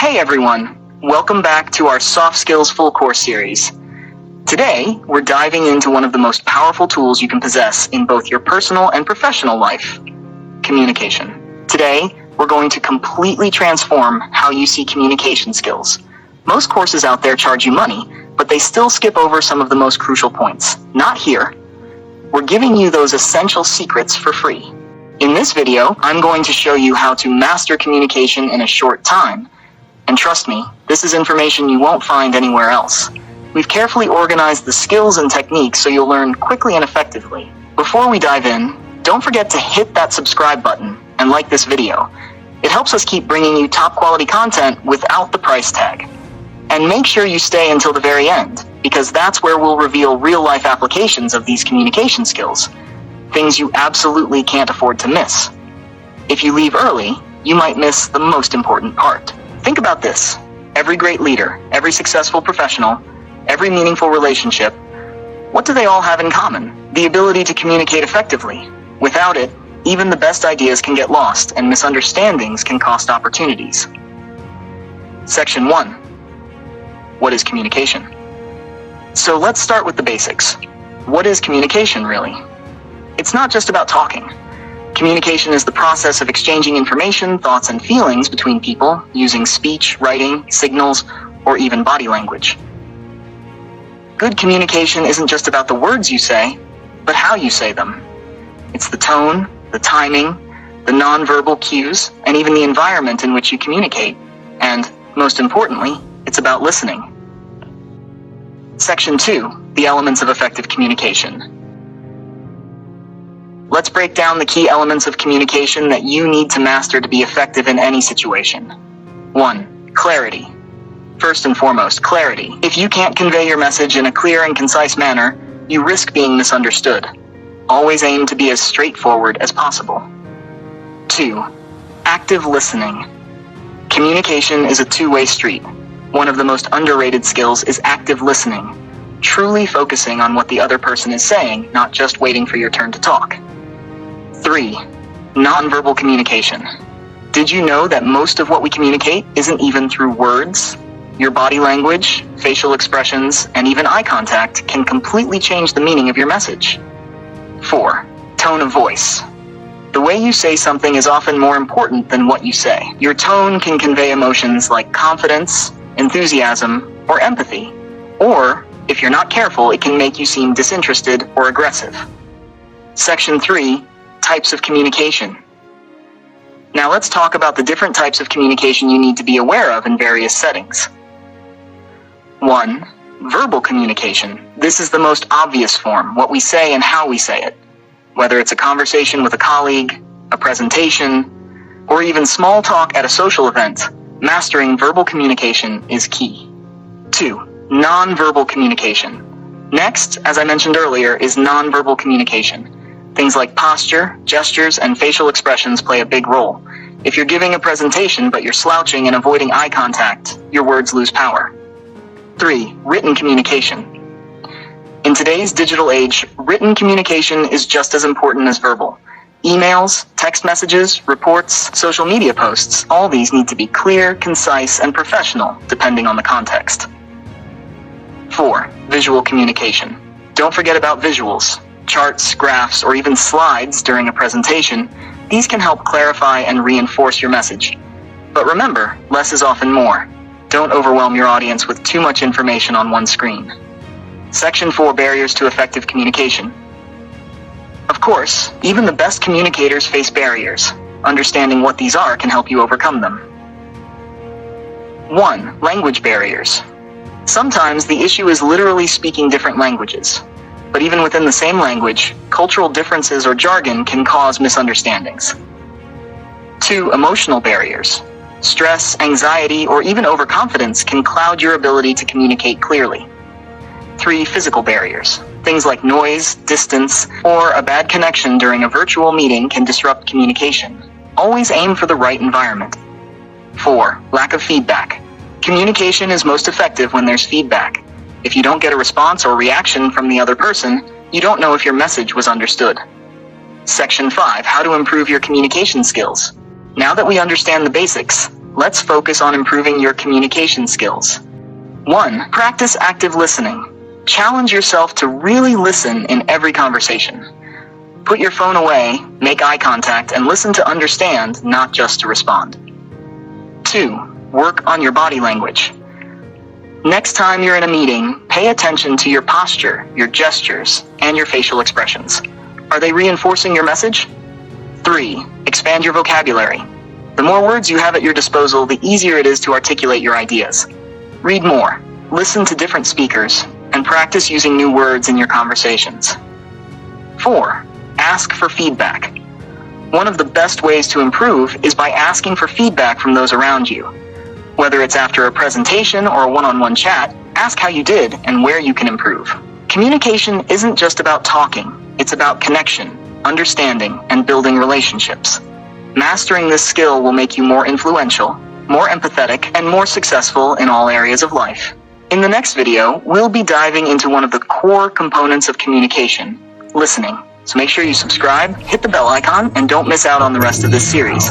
Hey everyone, welcome back to our SoftSkills Full Course Series. Today, we're diving into one of the most powerful tools you can possess in both your personal and professional life, communication. Today, we're going to completely transform how you see communication skills. Most courses out there charge you money, but they still skip over some of the most crucial points. Not here. We're giving you those essential secrets for free. In this video, I'm going to show you how to master communication in a short time. And trust me, this is information you won't find anywhere else. We've carefully organized the skills and techniques so you'll learn quickly and effectively. Before we dive in, don't forget to hit that subscribe button and like this video. It helps us keep bringing you top quality content without the price tag. And make sure you stay until the very end, because that's where we'll reveal real-life applications of these communication skills. Things you absolutely can't afford to miss. If you leave early, you might miss the most important part. Think about this. Every great leader, every successful professional, every meaningful relationship, what do they all have in common? The ability to communicate effectively. Without it, even the best ideas can get lost and misunderstandings can cost opportunities. Section 1. What is communication? So let's start with the basics. What is communication really? It's not just about talking. Communication is the process of exchanging information, thoughts, and feelings between people using speech, writing, signals, or even body language. Good communication isn't just about the words you say, but how you say them. It's the tone, the timing, the nonverbal cues, and even the environment in which you communicate. And, most importantly, it's about listening. Section 2, the elements of effective communication. Let's break down the key elements of communication that you need to master to be effective in any situation. 1. Clarity. First and foremost, clarity. If you can't convey your message in a clear and concise manner, you risk being misunderstood. Always aim to be as straightforward as possible. 2. Active listening. Communication is a two-way street. One of the most underrated skills is active listening, truly focusing on what the other person is saying, not just waiting for your turn to talk. 3. Nonverbal communication. Did you know that most of what we communicate isn't even through words? Your body language, facial expressions, and even eye contact can completely change the meaning of your message. 4. Tone of voice. The way you say something is often more important than what you say. Your tone can convey emotions like confidence, enthusiasm, or empathy. Or, if you're not careful, it can make you seem disinterested or aggressive. Section 3. Types of communication. Now let's talk about the different types of communication you need to be aware of in various settings. 1. Verbal communication. This is the most obvious form, what we say and how we say it. Whether it's a conversation with a colleague, a presentation, or even small talk at a social event, mastering verbal communication is key. 2. Nonverbal communication. Next, as I mentioned earlier, is nonverbal communication. Things like posture, gestures, and facial expressions play a big role. If you're giving a presentation but you're slouching and avoiding eye contact, your words lose power. 3. Written communication. In today's digital age, written communication is just as important as verbal. Emails, text messages, reports, social media posts, all these need to be clear, concise, and professional, depending on the context. 4. Visual communication. Don't forget about visuals. Charts, graphs, or even slides during a presentation. These can help clarify and reinforce your message. But remember, less is often more. Don't overwhelm your audience with too much information on one screen. Section 4. Barriers to effective communication. Of course, even the best communicators face barriers. Understanding what these are can help you overcome them. 1. Language barriers. Sometimes the issue is literally speaking different languages. But even within the same language, cultural differences or jargon can cause misunderstandings. 2. Emotional barriers. Stress, anxiety, or even overconfidence can cloud your ability to communicate clearly. 3. Physical barriers. Things like noise, distance, or a bad connection during a virtual meeting can disrupt communication. Always aim for the right environment. 4. Lack of feedback. Communication is most effective when there's feedback. If you don't get a response or reaction from the other person, you don't know if your message was understood. Section 5. How to improve your communication skills. Now that we understand the basics, let's focus on improving your communication skills. 1. Practice active listening. Challenge yourself to really listen in every conversation. Put your phone away, make eye contact, and listen to understand, not just to respond. 2. Work on your body language. Next time you're in a meeting, pay attention to your posture, your gestures, and your facial expressions. Are they reinforcing your message? 3. Expand your vocabulary. The more words you have at your disposal, the easier it is to articulate your ideas. Read more, listen to different speakers, and practice using new words in your conversations. 4. Ask for feedback. One of the best ways to improve is by asking for feedback from those around you. Whether it's after a presentation or a one-on-one chat, ask how you did and where you can improve. Communication isn't just about talking, it's about connection, understanding, and building relationships. Mastering this skill will make you more influential, more empathetic, and more successful in all areas of life. In the next video, we'll be diving into one of the core components of communication, listening. So make sure you subscribe, hit the bell icon, and don't miss out on the rest of this series.